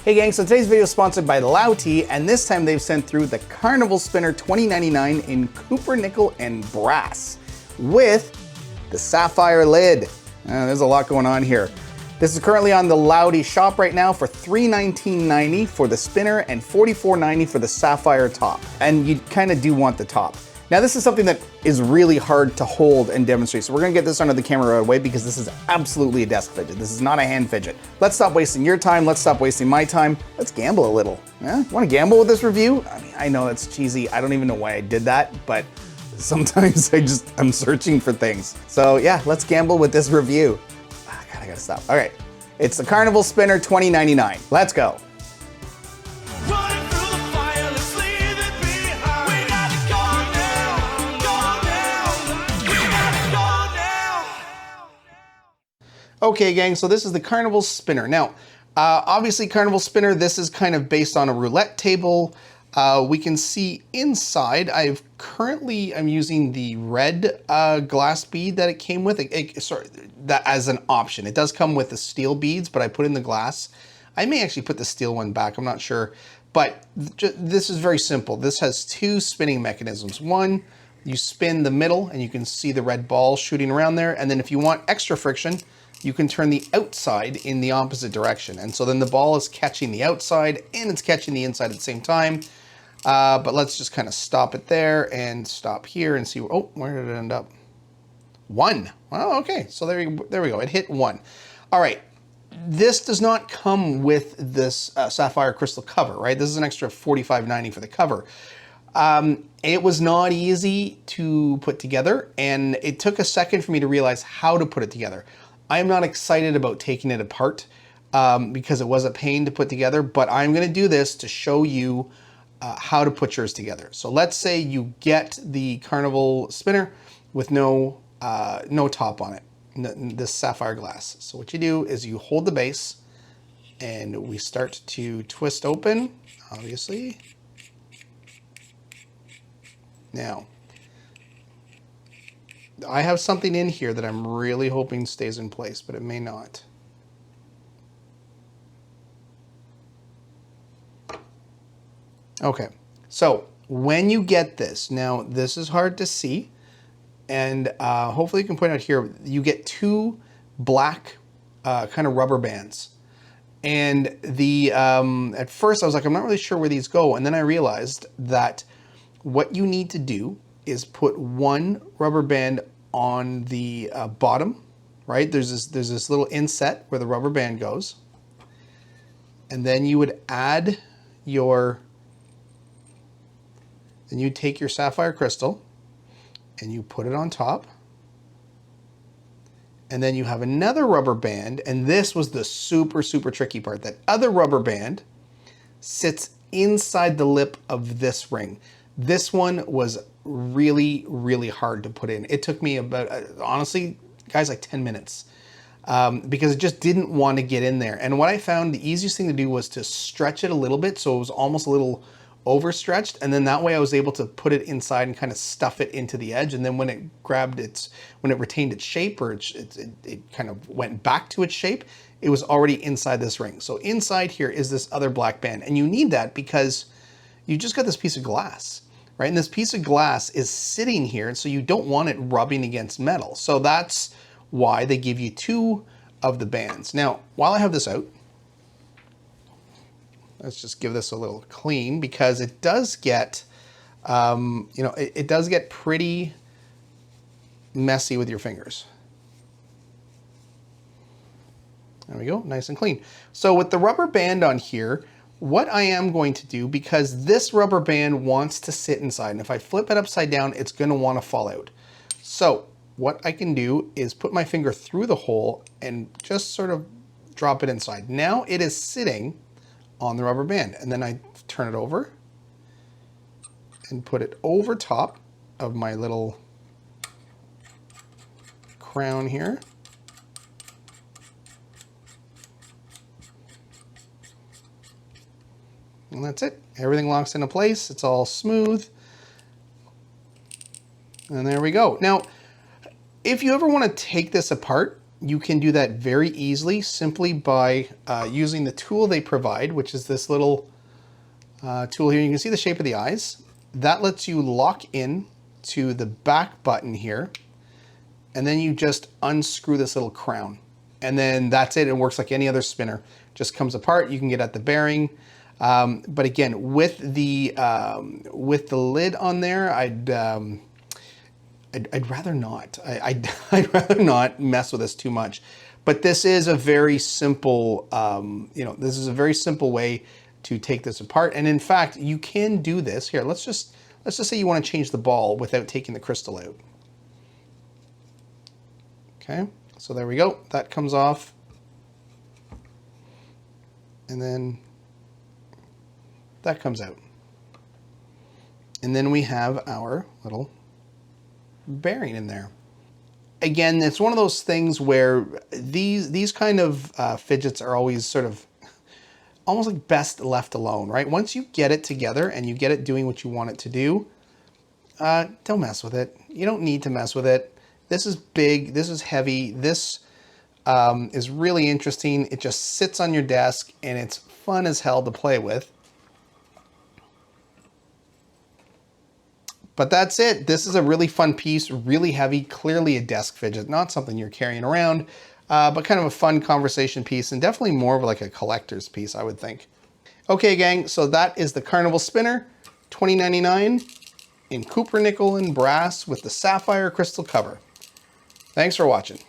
Hey gang, so today's video is sponsored by Lautie, and this time they've sent through the Carnival Spinner 2099 in copper, nickel, and brass with the sapphire lid. There's a lot going on here. This is currently on the Lautie shop right now for $319.90 for the spinner and $44.90 for the sapphire top. And you kind of do want the top. Now this is something that is really hard to hold and demonstrate, so we're gonna get this under the camera right away because this is absolutely a desk fidget. This is not a hand fidget. Let's stop wasting your time, let's stop wasting my time. Let's gamble a little. Yeah? Wanna gamble with this review? I mean, I know it's cheesy, I don't even know why I did that, but sometimes I'm searching for things. So yeah, let's gamble with this review. God, I gotta stop. All right, it's the Carnival Spinner 2099. Let's go. Okay gang, so this is the Carnival Spinner. Now, obviously Carnival Spinner, this is kind of based on a roulette table. We can see inside, I'm using the red glass bead that it came with, that as an option. It does come with the steel beads, but I put in the glass. I may actually put the steel one back, I'm not sure. But this is very simple. This has two spinning mechanisms. One, you spin the middle and you can see the red ball shooting around there. And then if you want extra friction, you can turn the outside in the opposite direction. And so then the ball is catching the outside and it's catching the inside at the same time. But let's just kind of stop it there and stop here and see, oh, where did it end up? 1. Oh, okay, so there we go, it hit 1. All right, this does not come with this sapphire crystal cover, right? This is an extra $45.90 for the cover. It was not easy to put together, and it took a second for me to realize how to put it together. I am not excited about taking it apart because it was a pain to put together, but I'm gonna do this to show you how to put yours together. So let's say you get the Carnival Spinner with no top on it, this sapphire glass. So what you do is you hold the base and we start to twist open, obviously. Now, I have something in here that I'm really hoping stays in place, but it may not. Okay, so when you get this, now this is hard to see, and hopefully you can point out here, you get two black kind of rubber bands. And the at first I was like, I'm not really sure where these go, and then I realized that what you need to do is put one rubber band on the bottom, right? There's this little inset where the rubber band goes. And then you would add then you take your sapphire crystal and you put it on top. And then you have another rubber band, and this was the super, super tricky part. That other rubber band sits inside the lip of this ring. This one was really, really hard to put in. It took me about, honestly, guys, like 10 minutes because it just didn't want to get in there. And what I found the easiest thing to do was to stretch it a little bit so it was almost a little overstretched, and then that way I was able to put it inside and kind of stuff it into the edge. And then when it retained its shape, or it kind of went back to its shape, it was already inside this ring. So inside here is this other black band, and you need that because you just got this piece of glass, right? And this piece of glass is sitting here, so you don't want it rubbing against metal. So that's why they give you two of the bands. Now, while I have this out, let's just give this a little clean because it does get, it does get pretty messy with your fingers. There we go, nice and clean. So with the rubber band on here, what I am going to do, because this rubber band wants to sit inside, and if I flip it upside down, it's going to want to fall out. So what I can do is put my finger through the hole and just sort of drop it inside. Now it is sitting on the rubber band, and then I turn it over and put it over top of my little crown here. And that's it. Everything locks into place. It's all smooth. And there we go. Now, if you ever want to take this apart, you can do that very easily simply by using the tool they provide, which is this little tool here. You can see the shape of the eyes. That lets you lock in to the back button here, and then you just unscrew this little crown. And then that's it. It works like any other spinner. Just comes apart. You can get at the bearing. But again, with the lid on there, I'd rather not. I'd rather not mess with this too much. But this is a very simple, this is a very simple way to take this apart. And in fact, you can do this here. Let's just say you want to change the ball without taking the crystal out. Okay, so there we go. That comes off. And then that comes out. And then we have our little bearing in there. Again, it's one of those things where these kind of fidgets are always sort of almost like best left alone, right? Once you get it together and you get it doing what you want it to do, don't mess with it. You don't need to mess with it. This is big, this is heavy, this is really interesting. It just sits on your desk and it's fun as hell to play with. But that's it. This is a really fun piece, really heavy, clearly a desk fidget, not something you're carrying around, but kind of a fun conversation piece and definitely more of like a collector's piece, I would think. Okay, gang, so that is the Carnival Spinner, $20.99 in copper, nickel, and brass with the sapphire crystal cover. Thanks for watching.